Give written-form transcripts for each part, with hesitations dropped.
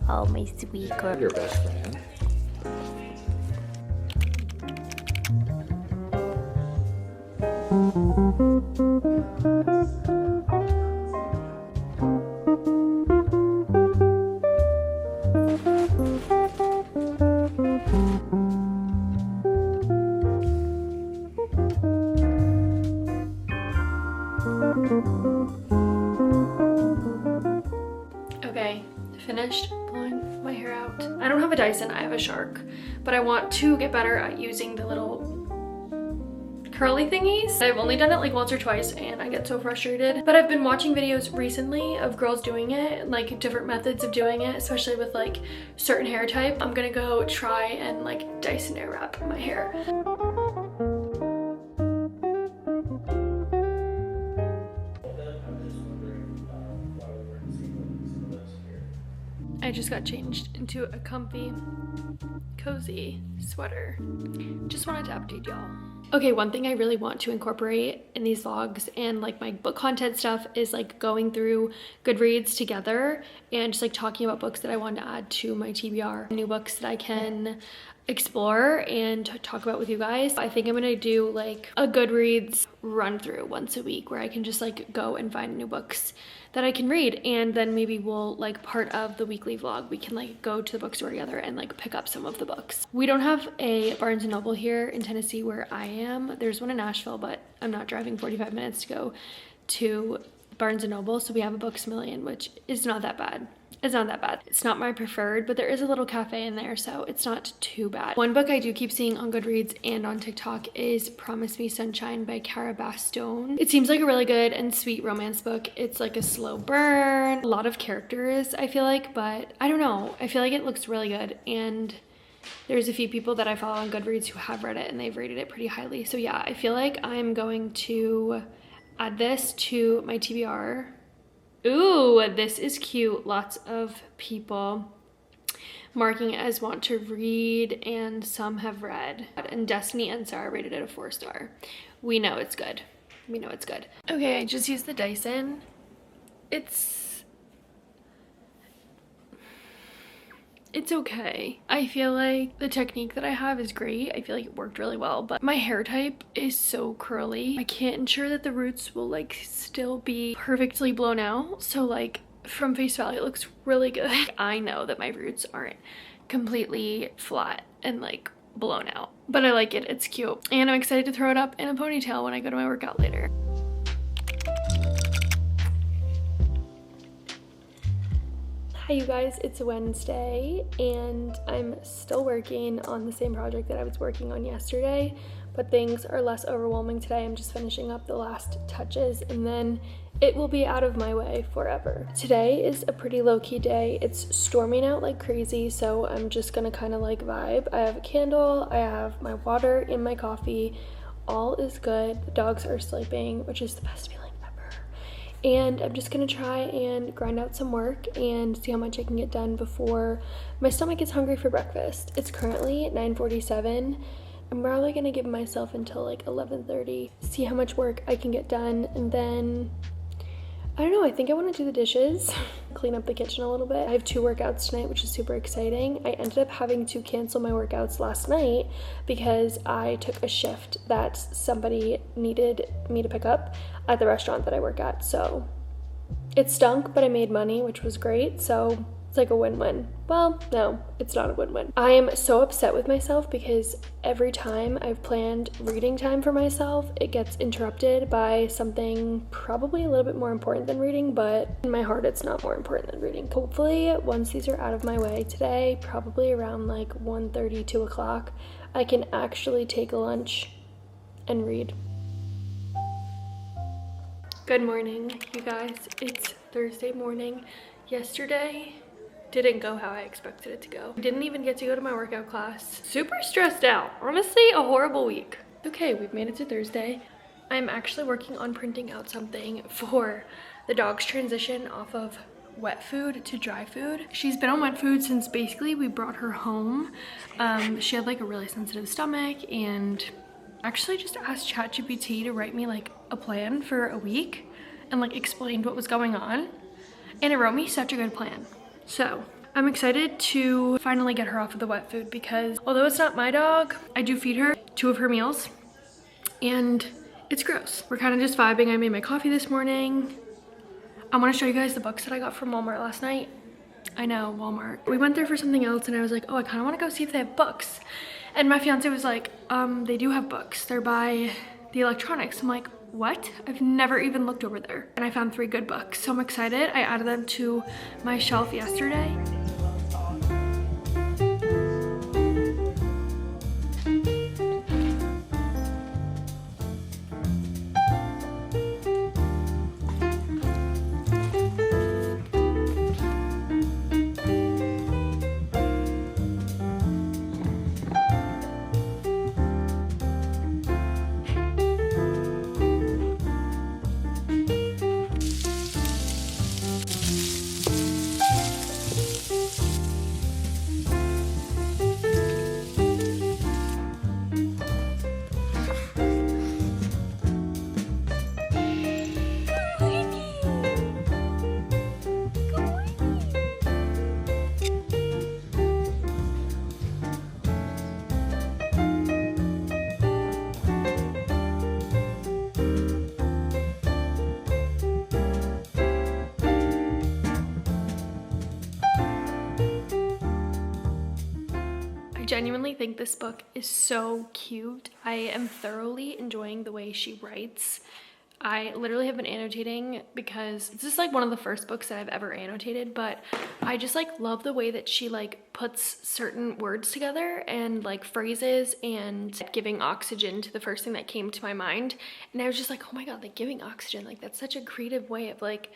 Oh, my sweet girl. Your best friend. Okay, finished blowing my hair out. I don't have a Dyson, I have a Shark, but I want to get better at using the little curly thingies. I've only done it like once or twice and I get so frustrated, but I've been watching videos recently of girls doing it, like different methods of doing it, especially with like certain hair type. I'm gonna go try and like Dyson Airwrap my hair. I just got changed into a comfy, cozy sweater. Just wanted to update y'all. Okay, one thing I really want to incorporate in these vlogs and like my book content stuff is like going through Goodreads together and just like talking about books that I want to add to my TBR. New books that I can explore and talk about with you guys. I think I'm gonna do like a Goodreads run through once a week where I can just like go and find new books that I can read, and then maybe we'll like part of the weekly vlog we can like go to the bookstore together and like pick up some of the books. We don't have a Barnes & Noble here in Tennessee where I am. There's one in Nashville, but I'm not driving 45 minutes to go to Barnes & Noble, so we have a Books A Million, which is not that bad. It's not that bad. It's not my preferred, but there is a little cafe in there, so it's not too bad. One book I do keep seeing on Goodreads and on TikTok is Promise Me Sunshine by Cara Bastone. It seems like a really good and sweet romance book. It's like a slow burn, a lot of characters, I feel like, but I don't know. I feel like it looks really good, and there's a few people that I follow on Goodreads who have read it and they've rated it pretty highly. So yeah, I feel like I'm going to add this to my TBR. Ooh, this is cute. Lots of people marking it as want to read and some have read. And Destiny and Sarah rated it a 4-star. We know it's good. We know it's good. Okay, I just used the Dyson. It's okay. I feel like the technique that I have is great. I feel like it worked really well, but my hair type is so curly. I can't ensure that the roots will like still be perfectly blown out. So like from face value, it looks really good. I know that my roots aren't completely flat and like blown out, but I like it. It's cute. And I'm excited to throw it up in a ponytail when I go to my workout later. Hi you guys, it's Wednesday and I'm still working on the same project that I was working on yesterday, but things are less overwhelming today. I'm just finishing up the last touches and then it will be out of my way forever. Today is a pretty low-key day. It's storming out like crazy, so I'm just gonna kind of like vibe. I have a candle, I have my water in my coffee, all is good. The dogs are sleeping, which is the best feeling. And I'm just gonna try and grind out some work and see how much I can get done before my stomach is hungry for breakfast. It's currently 9:47. I'm probably gonna give myself until like 11:30, see how much work I can get done, and then I don't know, I think I want to do the dishes, clean up the kitchen a little bit. I have 2 workouts tonight, which is super exciting. I ended up having to cancel my workouts last night because I took a shift that somebody needed me to pick up at the restaurant that I work at. So it stunk, but I made money, which was great. So it's like a win-win. Well, no, it's not a win-win. I am so upset with myself because every time I've planned reading time for myself, it gets interrupted by something probably a little bit more important than reading, but in my heart, it's not more important than reading. Hopefully, once these are out of my way today, probably around like 1:30, 2 o'clock, I can actually take a lunch and read. Good morning, you guys. It's Thursday morning. Yesterday didn't go how I expected it to go. I didn't even get to go to my workout class. Super stressed out. Honestly, a horrible week. Okay, we've made it to Thursday. I'm actually working on printing out something for the dog's transition off of wet food to dry food. She's been on wet food since basically we brought her home. She had like a really sensitive stomach, and actually just asked ChatGPT to write me like a plan for a week and like explained what was going on, and it wrote me such a good plan. So I'm excited to finally get her off of the wet food because although it's not my dog, I do feed her 2 of her meals and it's gross. We're kind of just vibing. I made my coffee this morning. I want to show you guys the books that I got from Walmart last night. I know, Walmart. We went there for something else and I was like, oh, I kind of want to go see if they have books. And my fiance was like, they do have books. They're by the electronics. I'm like, what? I've never even looked over there. And I found 3 good books. So I'm excited. I added them to my shelf yesterday. I genuinely think this book is so cute. I am thoroughly enjoying the way she writes. I literally have been annotating because this is like one of the first books that I've ever annotated, but I just like love the way that she like puts certain words together and like phrases and giving oxygen to the first thing that came to my mind. And I was just like, oh my God, like giving oxygen, like that's such a creative way of like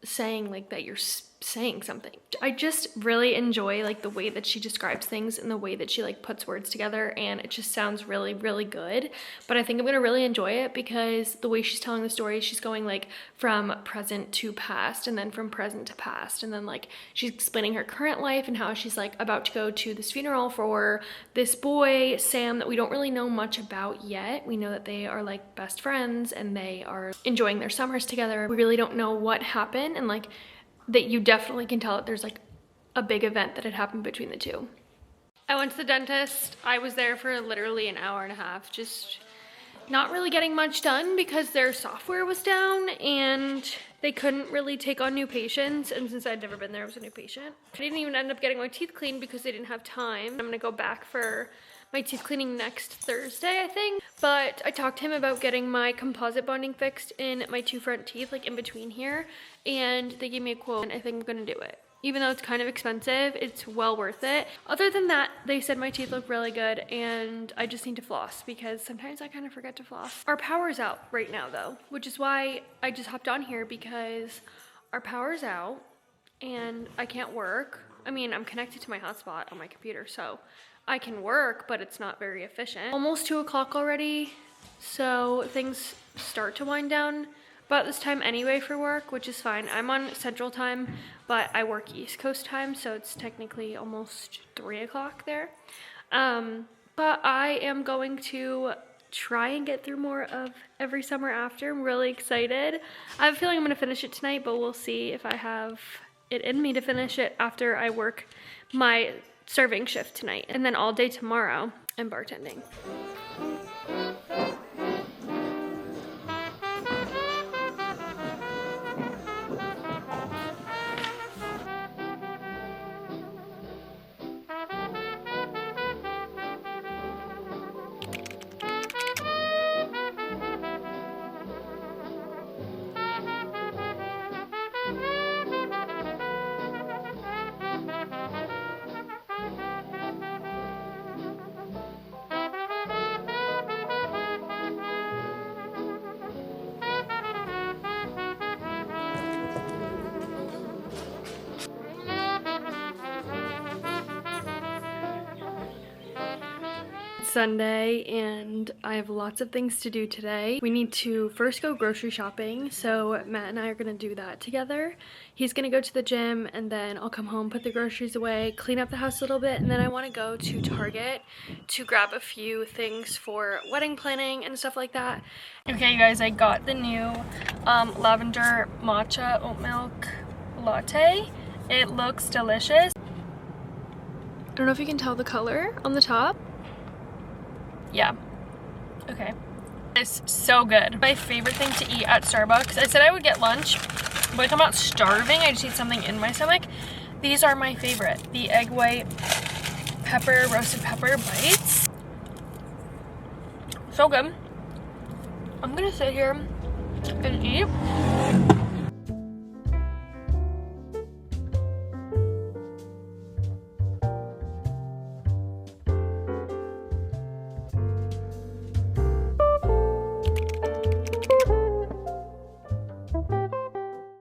saying like that you're saying something. I just really enjoy like the way that she describes things and the way that she like puts words together, and it just sounds really, really good. But I think I'm gonna really enjoy it because the way she's telling the story, she's going like from present to past and then from present to past, and then like she's explaining her current life and how she's like about to go to this funeral for this boy Sam that we don't really know much about yet. We know that they are like best friends and they are enjoying their summers together. We really don't know what happened, and like that you definitely can tell that there's like a big event that had happened between the two. I went to the dentist. I was there for literally an hour and a half, just not really getting much done because their software was down and they couldn't really take on new patients. And since I'd never been there, I was a new patient. I didn't even end up getting my teeth cleaned because they didn't have time. I'm gonna go back for my teeth cleaning next Thursday, I think. But I talked to him about getting my composite bonding fixed in my 2 front teeth, like in between here. And they gave me a quote and I think I'm gonna do it. Even though it's kind of expensive, it's well worth it. Other than that, they said my teeth look really good and I just need to floss because sometimes I kind of forget to floss. Our power's out right now though, which is why I just hopped on here because our power's out and I can't work. I mean, I'm connected to my hotspot on my computer, so I can work, but it's not very efficient. Almost 2 o'clock already, so things start to wind down about this time anyway for work, which is fine. I'm on Central Time, but I work East Coast time, so it's technically almost 3 o'clock there. But I am going to try and get through more of Every Summer After. I'm really excited. I have a feeling I'm gonna finish it tonight, but we'll see if I have it in me to finish it after I work my serving shift tonight. And then all day tomorrow, I'm bartending. Sunday and I have lots of things to do today. We need to first go grocery shopping, so Matt and I are gonna do that together. He's gonna go to the gym and then I'll come home, put the groceries away, clean up the house a little bit, and then I want to go to Target to grab a few things for wedding planning and stuff like that. Okay you guys, I got the new lavender matcha oat milk latte. It looks delicious. don't know if you can tell the color on the top. Yeah. Okay. It's so good. My favorite thing to eat at Starbucks. I said I would get lunch, but if I'm not starving, I just need something in my stomach. These are my favorite. The egg white pepper, roasted pepper bites. So good. I'm gonna sit here and eat.